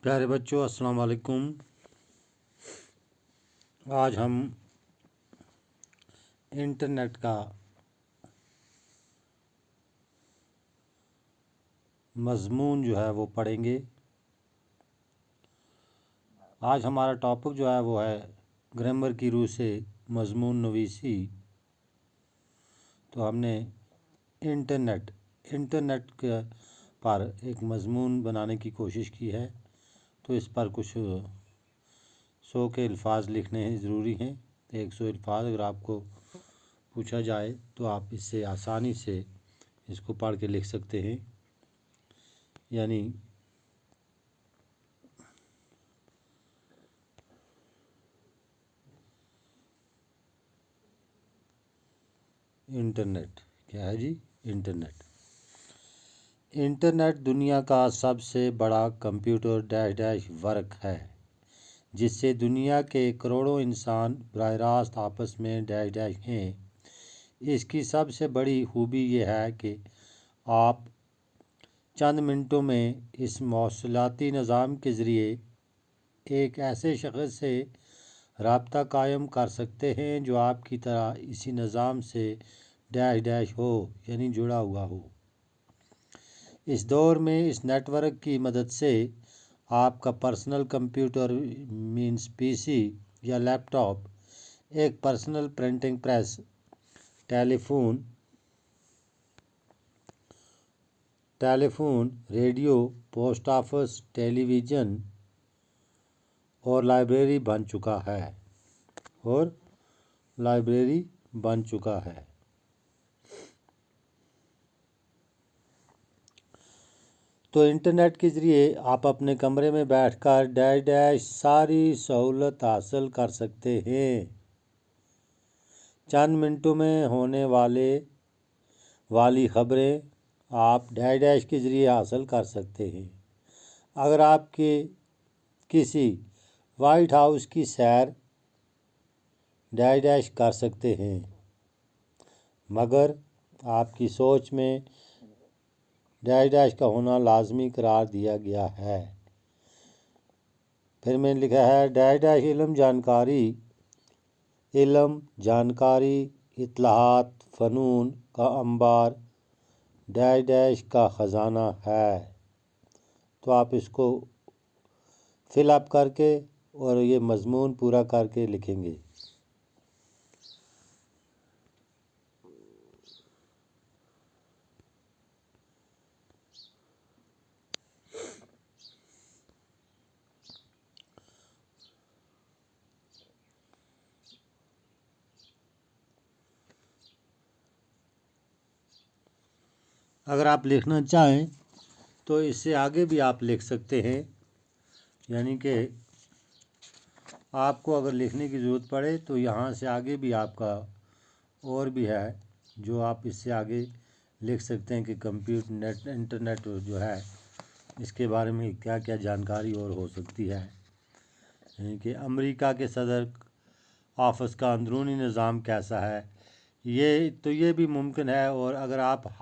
प्यारे बच्चों, अस्सलाम वालेकुम। आज हम इंटरनेट का मज़मून जो है वो पढ़ेंगे। आज हमारा टॉपिक जो है वो है ग्रामर की रूह से मज़मून नवीसी। तो हमने इंटरनेट के पर एक मज़मून बनाने की कोशिश की है। तो इस पर कुछ 100 के अल्फाज लिखने ज़रूरी हैं। 100 अल्फाज अगर आपको पूछा जाए तो आप इससे आसानी से इसको पढ़ के लिख सकते हैं। यानी इंटरनेट क्या है जी? इंटरनेट दुनिया का सबसे बड़ा कंप्यूटर डैश वर्क है जिससे दुनिया के करोड़ों इंसान बराह रास्त आपस में डैश हैं। इसकी सबसे बड़ी खूबी यह है कि आप चंद मिनटों में इस मौसलाती निज़ाम के ज़रिए एक ऐसे शख्स से राब्ता कायम कर सकते हैं जो आपकी तरह इसी निज़ाम से डैश हो यानी जुड़ा हुआ हो। इस दौर में इस नेटवर्क की मदद से आपका पर्सनल कंप्यूटर मीन्स पीसी या लैपटॉप, एक personal printing press, telephone, radio, post office, television और लाइब्रेरी बन चुका है। तो इंटरनेट के ज़रिए आप अपने कमरे में बैठकर डैश सारी सहूलत हासिल कर सकते हैं। चंद मिनटों में होने वाली ख़बरें आप डैश के ज़रिए हासिल कर सकते हैं। अगर आपके किसी वाइट हाउस की सैर डैश कर सकते हैं, मगर आपकी सोच में डैश का होना लाजमी करार दिया गया है। फिर मैंने लिखा है डैश इल्म जानकारी इत्तलाहात फ़नून का अंबार डैश का ख़जाना है। तो आप इसको फिल अप करके और ये मज़मून पूरा करके लिखेंगे। अगर आप लिखना चाहें तो इससे आगे भी आप लिख सकते हैं। यानी कि आपको अगर लिखने की ज़रूरत पड़े तो यहाँ से आगे भी आपका और भी है जो आप इससे आगे लिख सकते हैं कि इंटरनेट जो है इसके बारे में क्या क्या जानकारी और हो सकती है। यानी कि अमेरिका के सदर ऑफिस का अंदरूनी निज़ाम कैसा है, ये भी मुमकिन है। और अगर आप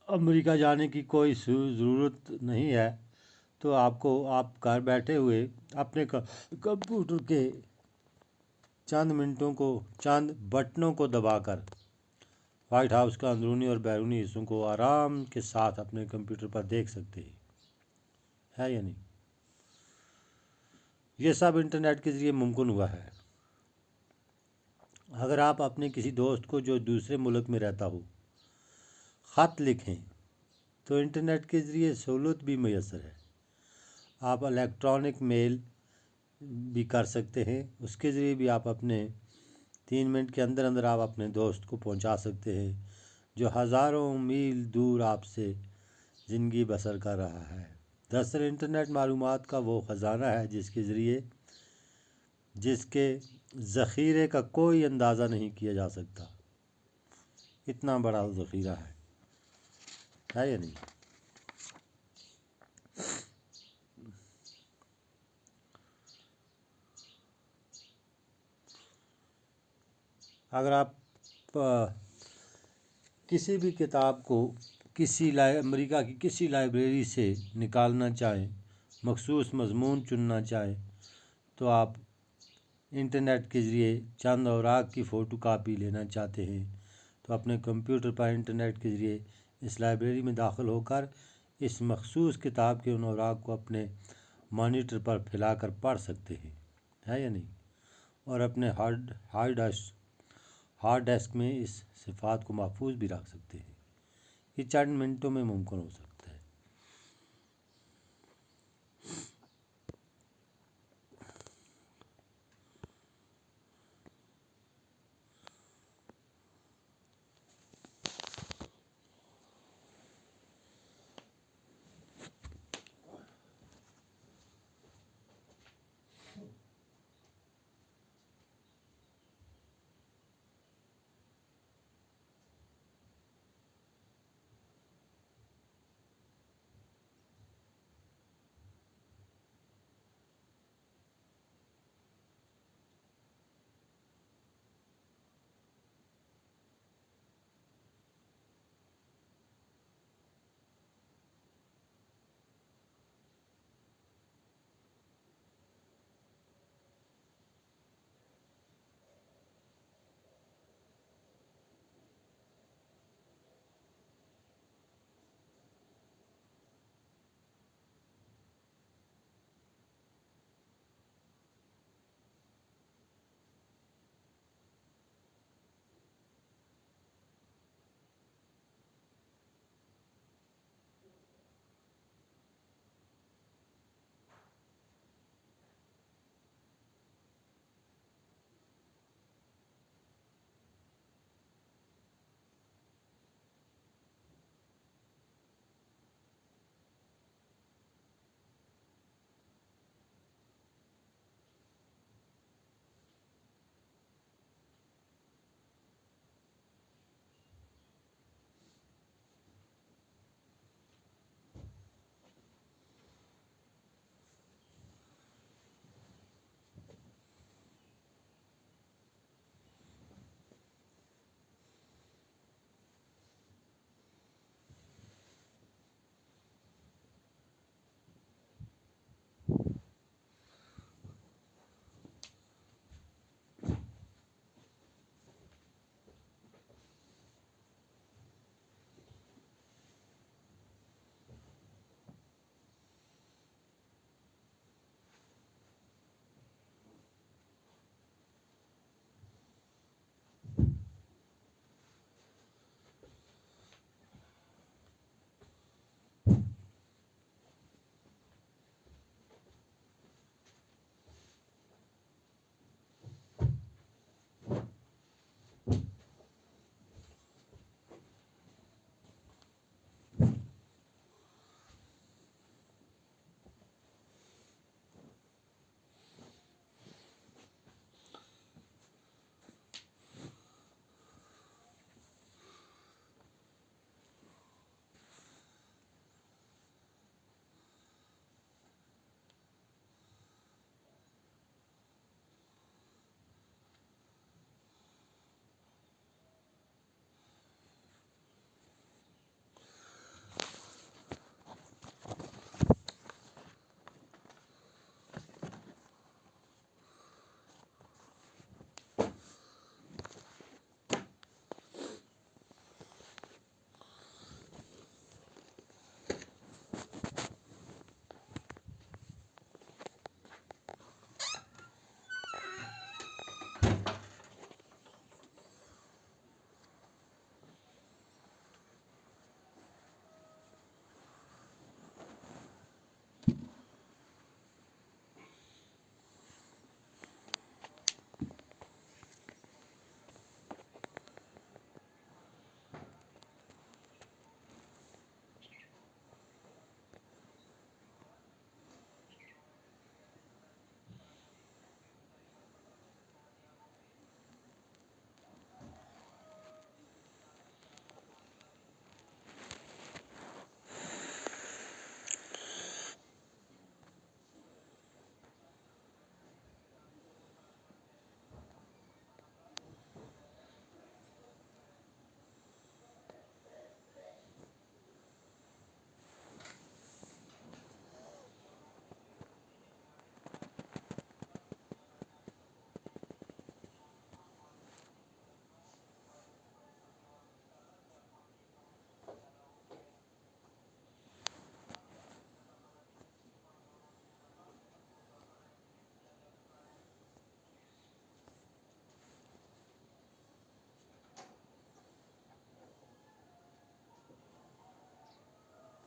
अमेरिका जाने की कोई ज़रूरत नहीं है तो आप घर बैठे हुए अपने कंप्यूटर के चंद बटनों को दबाकर वाइट हाउस का अंदरूनी और बैरूनी हिस्सों को आराम के साथ अपने कंप्यूटर पर देख सकते हैं, है या नहीं? ये सब इंटरनेट के ज़रिए मुमकिन हुआ है। अगर आप अपने किसी दोस्त को जो दूसरे मुल्क में रहता हो ख़त लिखें तो इंटरनेट के ज़रिए सहूलत भी मैसर है। आप इलेक्ट्रॉनिक मेल भी कर सकते हैं। उसके ज़रिए भी आप अपने 3 मिनट के अंदर आप अपने दोस्त को पहुंचा सकते हैं जो हज़ारों मील दूर आपसे ज़िंदगी बसर कर रहा है। दरअसल इंटरनेट मालूमात का वो ख़जाना है जिसके ज़ख़ीरे का कोई अंदाज़ा नहीं किया जा सकता। इतना बड़ा ज़ख़ीरा है या नहीं? अगर आप किसी भी किताब को अमेरिका की किसी लाइब्रेरी से निकालना चाहें مخصوص مضمون چننا چاہیں تو آپ انٹرنیٹ کے ذریعے چند اوراق کی فوٹو کاپی لینا چاہتے ہیں تو اپنے کمپیوٹر پر انٹرنیٹ کے ذریعے اس لائبریری میں داخل ہو کر اس مخصوص کتاب کے ان اوراق کو اپنے مانیٹر پر پھیلا کر پڑھ سکتے ہیں، ہے یا نہیں؟ اور اپنے ہارڈ ڈسک میں اس صفحات کو محفوظ بھی رکھ سکتے ہیں۔ یہ چند منٹوں میں ممکن ہو سکتا ہے۔